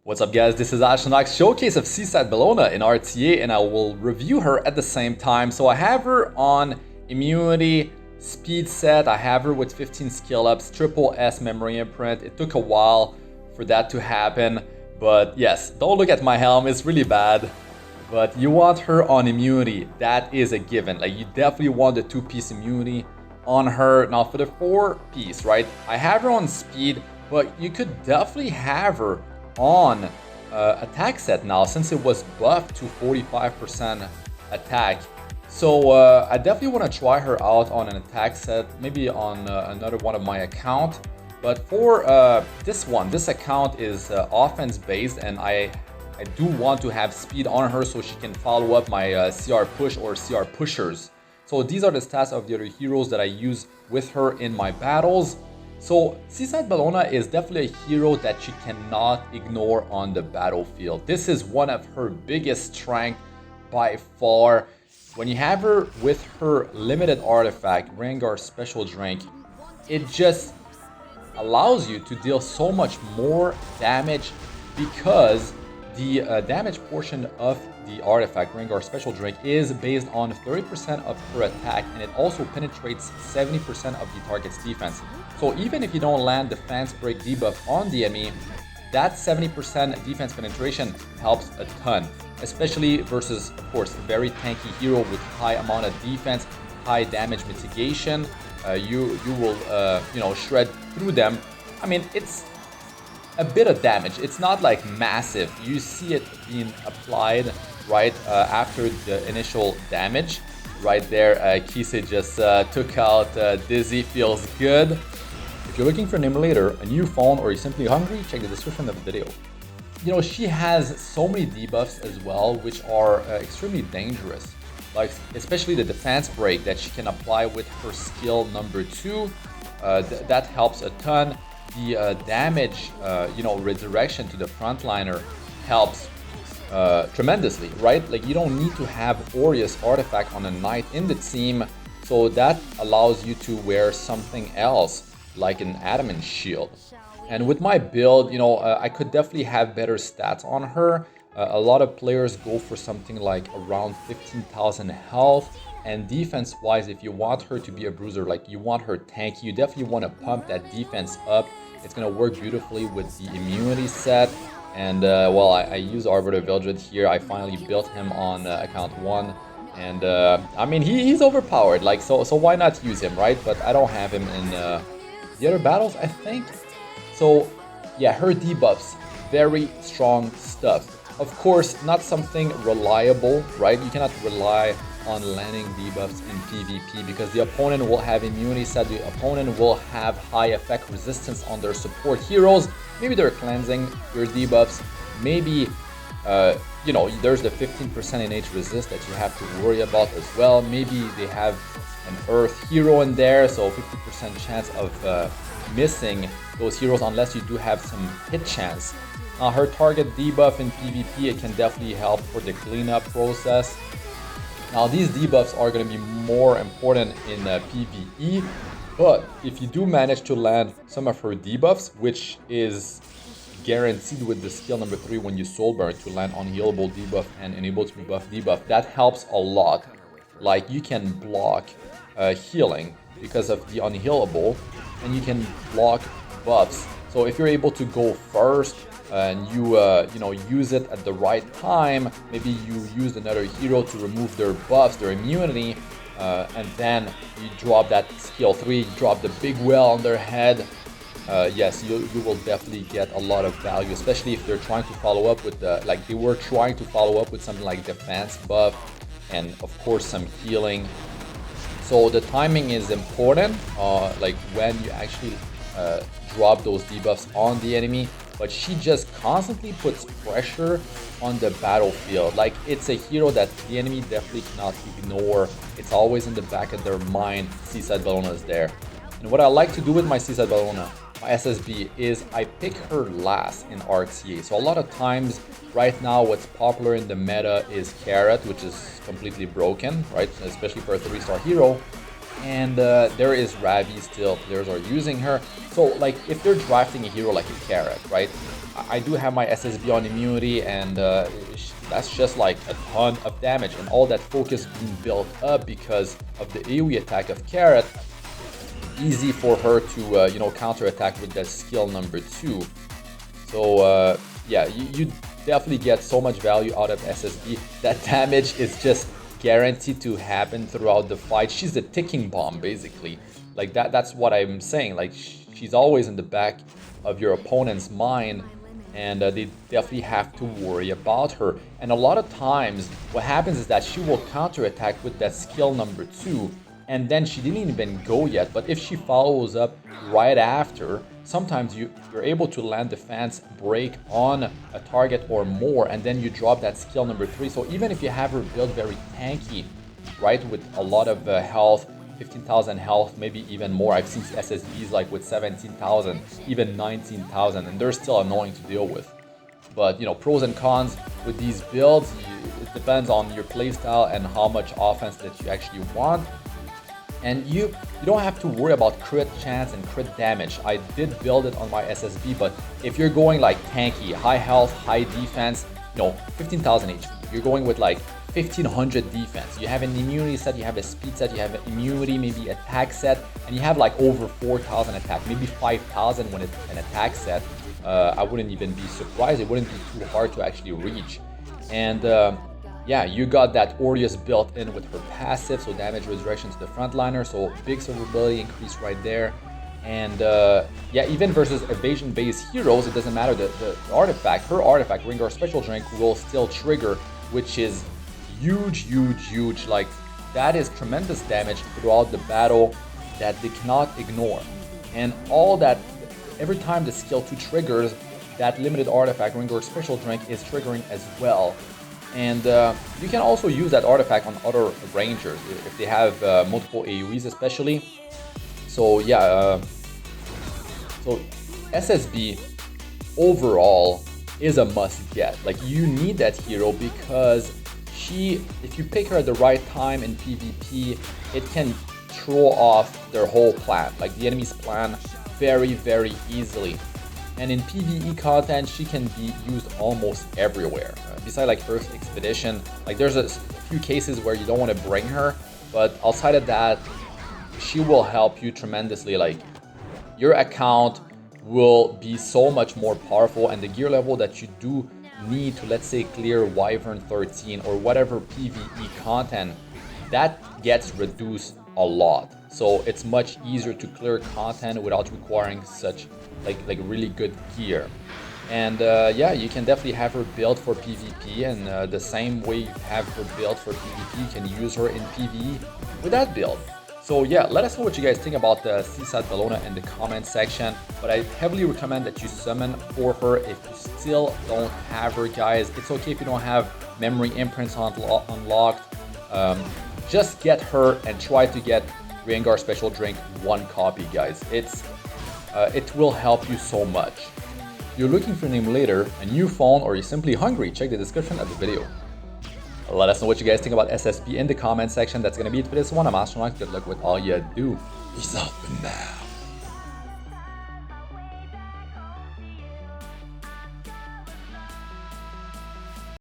What's up guys, this is Ashnox showcase of Seaside Bellona in RTA and I will review her at the same time. So I have her on immunity, speed set, I have her with 15 skill ups, triple S memory imprint. It took a while for that to happen, but yes, don't look at my helm, it's really bad. But you want her on immunity, that is a given. Like you definitely want the 2-piece immunity on her. Now for the 4-piece, right, I have her on speed, but you could definitely have her on attack set now since it was buffed to 45% attack. So I definitely want to try her out on an attack set, maybe on another one of my account. But for this account is offense based, and I do want to have speed on her so she can follow up my CR push or CR pushers. So these are the stats of the other heroes that I use with her in my battles. So Seaside Bellona is definitely a hero that you cannot ignore on the battlefield. This is one of her biggest strengths by far. When you have her with her limited artifact, Rengar Special Drink, it just allows you to deal so much more damage because the damage portion of the artifact, Rengar Special Drink, is based on 30% of her attack, and it also penetrates 70% of the target's defense. So even if you don't land Defense Break debuff on the enemy, that 70% defense penetration helps a ton, especially versus, of course, a very tanky hero with high amount of defense, high damage mitigation. You will shred through them. I mean, it's a bit of damage. It's not like massive. You see it being applied right after the initial damage. Right there, Kise just took out Dizzy. Feels good. If you're looking for an emulator, a new phone, or you're simply hungry, check the description of the video. You know, she has so many debuffs as well, which are extremely dangerous. Like especially the defense break that she can apply with her skill number 2. That helps a ton. The damage, redirection to the frontliner helps tremendously, right? Like you don't need to have Aureus artifact on a knight in the team, so that allows you to wear something else like an adamant shield. And with my build, I could definitely have better stats on her. A lot of players go for something like around 15,000 health. And defense wise, if you want her to be a bruiser, like you want her tanky, you definitely want to pump that defense up. It's going to work beautifully with the immunity set. And well, I use Arbiter Vildred here. I finally built him on account 1. And I mean, he's overpowered, like so why not use him, right? But I don't have him in the other battles, I think. So yeah, her debuffs, very strong stuff. Of course, not something reliable, right? You cannot rely on landing debuffs in PvP because the opponent will have immunity set, the opponent will have high effect resistance on their support heroes. Maybe they're cleansing your debuffs, maybe there's the 15% innate resist that you have to worry about as well. Maybe they have an earth hero in there, so 50% chance of missing those heroes unless you do have some hit chance. Now her target debuff in PvP, it can definitely help for the cleanup process. Now these debuffs are going to be more important in PvE, but if you do manage to land some of her debuffs, which is guaranteed with the skill number 3 when you soul burn to land unhealable debuff and enable to buff debuff, that helps a lot. Like you can block healing because of the unhealable, and you can block buffs. So if you're able to go first and you use it at the right time, maybe you use another hero to remove their buffs, their immunity, and then you drop that skill 3, drop the big well on their head. Yes, you will definitely get a lot of value, especially if they're trying to follow up with they were trying to follow up with something like defense buff and of course some healing. So the timing is important, like when you actually drop those debuffs on the enemy. But she just constantly puts pressure on the battlefield. Like it's a hero that the enemy definitely cannot ignore. It's always in the back of their mind. Seaside Bellona is there. And what I like to do with my Seaside Bellona, my SSB, is I pick her last in RTA. So a lot of times right now what's popular in the meta is Carrot, which is completely broken, right? Especially for a 3-star hero. And there is Ravi still, players are using her. So like if they're drafting a hero like a Carrot, right? I do have my SSB on immunity, and that's just like a ton of damage, and all that focus being built up because of the AoE attack of Carrot. Easy for her to you know, counter attack with that skill number 2. So yeah, you definitely get so much value out of SSB. That damage is just guaranteed to happen throughout the fight. She's a ticking bomb basically. Like that's what I'm saying. Like she's always in the back of your opponent's mind, and they definitely have to worry about her. And a lot of times what happens is that she will counter attack with that skill number 2, and then she didn't even go yet, but if she follows up right after, sometimes you're able to land defense break on a target or more, and then you drop that skill number 3. So even if you have her build very tanky, right, with a lot of health, 15,000 health, maybe even more. I've seen SSBs like with 17,000, even 19,000, and they're still annoying to deal with. But you know, pros and cons with these builds, it depends on your playstyle and how much offense that you actually want. And you don't have to worry about crit chance and crit damage. I did build it on my SSB, but if you're going like tanky, high health, high defense, you know, 15,000 HP, you're going with like 1500 defense, you have an immunity set, you have a speed set, you have an immunity, maybe attack set, and you have like over 4,000 attack, maybe 5,000 when it's an attack set. I wouldn't even be surprised. It wouldn't be too hard to actually reach. And yeah, you got that Aureus built in with her passive, so damage resurrection to the frontliner, so big survivability increase right there. And yeah, even versus evasion based heroes, it doesn't matter. The artifact, her artifact, Rengar Special Drink, will still trigger, which is huge. Like that is tremendous damage throughout the battle that they cannot ignore. And all that, every time the skill 2 triggers, that limited artifact, Rengar Special Drink, is triggering as well. And you can also use that artifact on other rangers if they have multiple AoEs especially. So yeah, so SSB overall is a must get. Like you need that hero because if you pick her at the right time in PvP, it can throw off their whole plan, like the enemy's plan, very easily. And in PvE content, she can be used almost everywhere. Besides like Earth Expedition, like there's a few cases where you don't want to bring her, but outside of that, she will help you tremendously. Like your account will be so much more powerful, and the gear level that you do need to, let's say, clear Wyvern 13 or whatever PvE content, that gets reduced a lot. So it's much easier to clear content without requiring such like really good gear. And yeah, you can definitely have her built for PvP, and the same way you have her built for PvP, you can use her in PvE with that build. So yeah, let us know what you guys think about the Seaside Bellona in the comment section. But I heavily recommend that you summon for her if you still don't have her, guys. It's okay if you don't have memory imprints unlocked. Just get her and try to get Rengar Special Drink 1 copy, guys. It will help you so much. If you're looking for an emulator, a new phone, or you're simply hungry, check the description of the video. Let us know what you guys think about SSB in the comment section. That's going to be it for this one. I'm Astronaut. Good luck with all you do. Peace out for now.